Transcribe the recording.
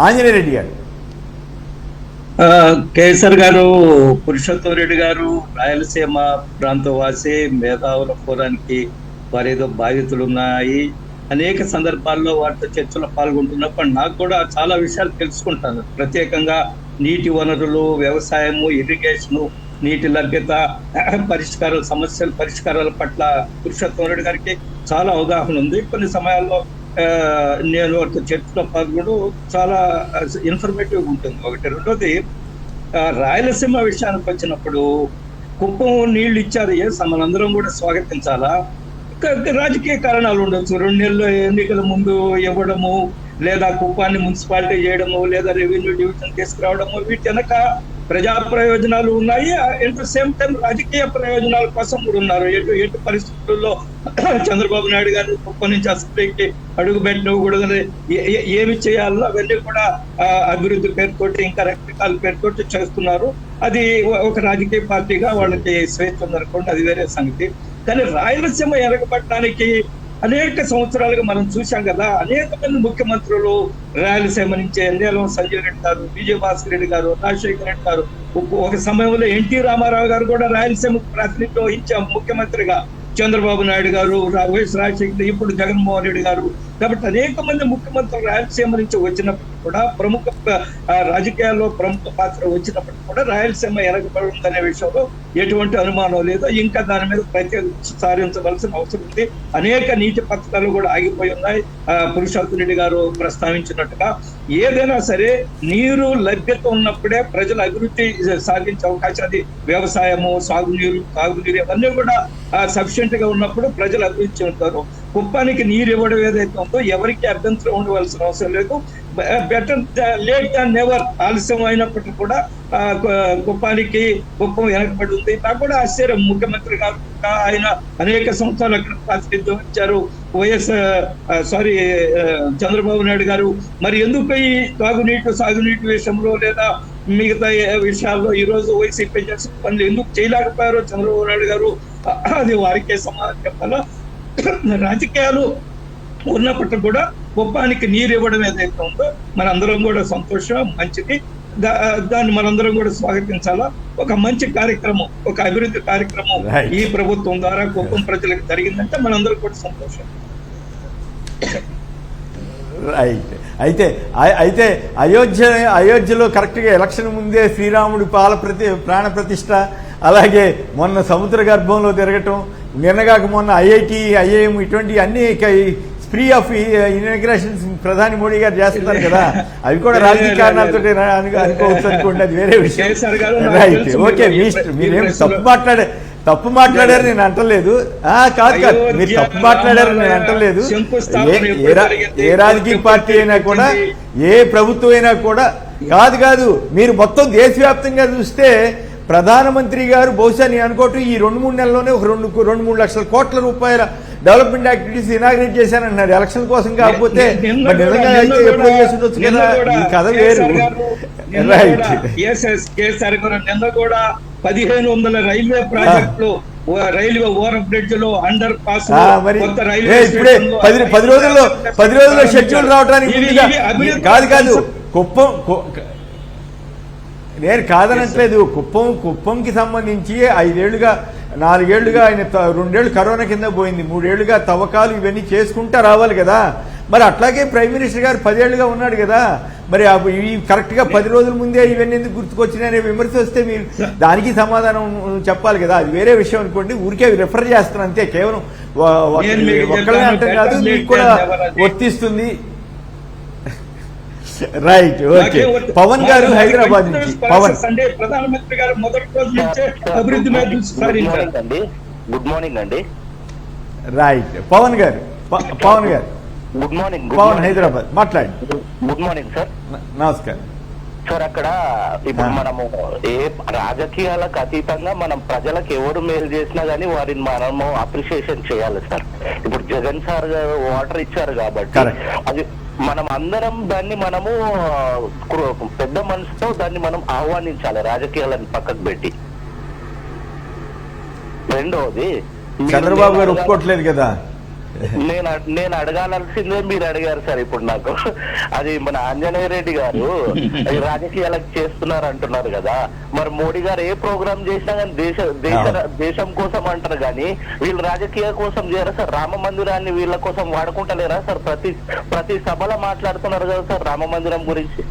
ఆంజనేయ రెడ్డి గారు. కేసర్ గారు, పురుషోత్తం రెడ్డి గారు రాయలసీమ ప్రాంతవాసి, మేధావుల ఫోరానికి వారేదో బాధ్యతలు ఉన్నాయి. అనేక సందర్భాల్లో వారితో చర్చలో పాల్గొంటున్నప్పుడు నాకు కూడా చాలా విషయాలు తెలుసుకుంటాను. ప్రత్యేకంగా నీటి వనరులు, వ్యవసాయము, ఇరిగేషను, నీటి లభ్యత, సమస్యల పరిష్కారాల పట్ల పురుషోత్తం రెడ్డి గారికి చాలా అవగాహన ఉంది. కొన్ని సమయాల్లో నేను వారితో చర్చలో పాల్గొనడం చాలా ఇన్ఫర్మేటివ్ ఉంటుంది. ఒకటి. రెండోది, రాయలసీమ విషయానికి వచ్చినప్పుడు కుప్పం నీళ్లు ఇచ్చారు, మనందరం కూడా స్వాగతించాలా. రాజకీయ కారణాలు ఉండొచ్చు. 2 నెలల ఎన్నికల ముందు ఇవ్వడము, లేదా కుప్పాన్ని మున్సిపాలిటీ చేయడము, లేదా రెవెన్యూ డివిజన్ తీసుకురావడము, వీటి వెనక ప్రజా ప్రయోజనాలు ఉన్నాయి. ఎట్ ద సేమ్ టైం రాజకీయ ప్రయోజనాల కోసం కూడా ఉన్నారు. ఎటు పరిస్థితుల్లో చంద్రబాబు నాయుడు గారిని కుప్పం నుంచి అసెంబ్లీకి అడుగు పెట్టకూడదని ఏమి చేయాలో అవన్నీ కూడా అభివృద్ధి పేరుతోటి, ఇంకా రకరకాల పేరుతోటి చేస్తున్నారు. అది ఒక రాజకీయ పార్టీగా వాళ్ళకి స్వేచ్ఛ ఉందనుకోండి, అది వేరే సంగతి. కానీ రాయలసీమ ఎరగబట్టడానికి అనేక సంవత్సరాలుగా మనం చూసాం కదా. అనేక మంది ముఖ్యమంత్రులు రాయలసీమ నుంచే, నీలం సంజయ్ రెడ్డి గారు, విజయభాస్కర్ రెడ్డి గారు, రాజశేఖర రెడ్డి గారు, ఒక సమయంలో ఎన్టీ రామారావు గారు కూడా రాయలసీమకు ప్రాతినిధ్యం వహించాం ముఖ్యమంత్రిగా. చంద్రబాబు నాయుడు గారు, వైఎస్ రాజశేఖర, ఇప్పుడు జగన్మోహన్ రెడ్డి గారు. కాబట్టి అనేక మంది ముఖ్యమంత్రులు రాయలసీమ నుంచి వచ్చినప్పుడు కూడా, ప్రముఖ రాజకీయాల్లో ప్రముఖ పాత్ర వచ్చినప్పుడు కూడా రాయలసీమ ఎనగబడుతుందనే విషయంలో ఎటువంటి అనుమానం లేదు. ఇంకా దాని మీద ప్రత్యేక సాధించవలసిన అవసరం ఉంది. అనేక నీటి పథకాలు కూడా ఆగిపోయి ఉన్నాయి. పురుషోత్తం రెడ్డి గారు ప్రస్తావించినట్టుగా ఏదైనా సరే నీరు లభ్యత ఉన్నప్పుడే ప్రజలు అభివృద్ధి సాధించే అవకాశం. అది వ్యవసాయము, సాగునీరు, తాగునీరు ఇవన్నీ కూడా సఫిషియెంట్ గా ఉన్నప్పుడు ప్రజలు అభివృద్ధి చెందుతారు. కుప్పానికి నీరు ఇవ్వడం ఏదైతే ఉందో ఎవరికి అభ్యంతరం ఉండవలసిన అవసరం లేదు. Better late than never. ఆలస్యం అయినప్పటికీ కూడా కుప్పం వెనకబడి ఉంది. నాకు కూడా ఆశ్చర్యం, ముఖ్యమంత్రి గారు ఆయన అనేక సంవత్సరాలు అక్కడ ప్రాతినిధ్యం ఇచ్చారు. చంద్రబాబు నాయుడు గారు మరి ఎందుకు ఈ సాగునీటి విషయంలో లేదా మిగతా విషయాల్లో ఈ రోజు వైసీపీ చేసిన పనులు ఎందుకు చేయలేకపోయారో చంద్రబాబు నాయుడు గారు, అది వారికే సమాధానం చెప్పాలా. రాజకీయాలు ఉన్నప్పటికీ కూడా కుప్పానికి నీరు ఇవ్వడం ఏదైతే ఉందో మనందరం కూడా సంతోషం, మంచిది. దాన్ని మనందరం కూడా స్వాగతించాలా. ఒక మంచి కార్యక్రమం, ఒక అభివృద్ధి కార్యక్రమం ఈ ప్రభుత్వం ద్వారా కుప్పం ప్రజలకు జరిగిందంటే మనందరం కూడా సంతోషం. రైట్. అయితే అయోధ్యలో కరెక్ట్గా ఎలక్షన్ ముందే శ్రీరాముడి ప్రాణ ప్రతిష్ట, అలాగే మొన్న సముద్ర గర్భంలో తిరగటం, నిన్నగాక మొన్న ఐఐఎం ఇటువంటి అన్ని ఫ్రీ ఆఫ్ ఇనాగ్రేషన్స్ ప్రధాని మోడీ గారు చేస్తున్నారు కదా, అవి కూడా రాజకీయ కారణాలతో అనుకోవచ్చు అనుకోండి, అది వేరే విషయం. Right, okay. మీరేం తప్పు మాట్లాడారు నేను అంటలేదు. కాదు, మీరు తప్పు మాట్లాడారు నేను అంటలేదు. ఏ రాజకీయ పార్టీ అయినా కూడా, ఏ ప్రభుత్వం అయినా కూడా కాదు. మీరు మొత్తం దేశవ్యాప్తంగా చూస్తే ప్రధానమంత్రి గారు బహుశా నేను అనుకోవటం ఈ 2-3 నెలల్లోనే ఒక 2-3 లక్షల కోట్ల రూపాయల డెవలప్మెంట్ యాక్టివిటీస్ ఇనాగ్రేట్ చేశానన్నారు ఎలక్షన్ కోసం. కాకపోతే నిజంగా అయితే ఎప్పుడో చేసి ఉండొచ్చు కదా, ఈ కథ వేరు. రైట్. నిన్న కూడా 1500 రైల్వే ప్రాజెక్టులు, రైల్వే ఓవర్ బ్రిడ్జ్ లో, అండర్ పాస్, ఇప్పుడే 10 రోజుల్లో షెడ్యూల్ రావడానికి కాదు. కుప్పం నేను కాదనట్లేదు. కుప్పంకి సంబంధించి 4 ఏళ్లుగా ఆయన 2 ఏళ్లు కరోనా కింద పోయింది, 3 ఏళ్లుగా తవ్వకాలు ఇవన్నీ చేసుకుంటా రావాలి కదా. మరి అట్లాగే ప్రైమ్ మినిస్టర్ గారు 10 ఏళ్లుగా ఉన్నాడు కదా. మరి కరెక్ట్ గా 10 రోజుల ముందే ఇవన్నీ ఎందుకు గుర్తుకొచ్చినాయనే విమర్శ వస్తే మీరు దానికి సమాధానం చెప్పాలి కదా. అది వేరే విషయం అనుకోండి. ఊరికే రిఫర్ చేస్తాను అంతే. కేవలం ఒక్కళ్ళే అంటే కాదు, మీకు కూడా వర్తిస్తుంది. Right, okay. పవన్ గారు హైదరాబాద్ నుంచి. ప్రధానమంత్రి గారు మొదటి రోజు నుంచే అభివృద్ధి మీద గుడ్ మార్నింగ్ అండి. రైట్, పవన్ గారు గుడ్ మార్నింగ్. పవన్ హైదరాబాద్ మాట్లాడి. Good morning sir. నమస్కారం సార్. అక్కడ ఇప్పుడు మనము ఏ రాజకీయాలకు అతీతంగా మనం ప్రజలకు ఎవరు మేలు చేసినా గానీ వారిని మనము అప్రిషియేషన్ చేయాలి సార్. ఇప్పుడు జగన్ సార్ గారు వాటర్ ఇచ్చారు కాబట్టి అది మనం అందరం దాన్ని మనము పెద్ద మనసుతో దాన్ని మనం ఆహ్వానించాలి, రాజకీయాలను పక్కకు పెట్టి. రెండోది, చంద్రబాబు గారు ఒప్పుకోవట్లేదు కదా. నేను అడగాల్సిందే మీరు అడిగారు సార్ ఇప్పుడు నాకు. అది మన ఆంజనేయ రెడ్డి గారు రాజకీయాలకు చేస్తున్నారు అంటున్నారు కదా, మరి మోడీ గారు ఏ ప్రోగ్రామ్ చేసినా కానీ దేశం కోసం అంటారు కానీ వీళ్ళు రాజకీయ కోసం చేయరా సార్? రామ మందిరాన్ని వీళ్ళ కోసం వాడుకుంటలేరా సార్? ప్రతి సభలో మాట్లాడుతున్నారు కదా సార్ రామ మందిరం గురించి.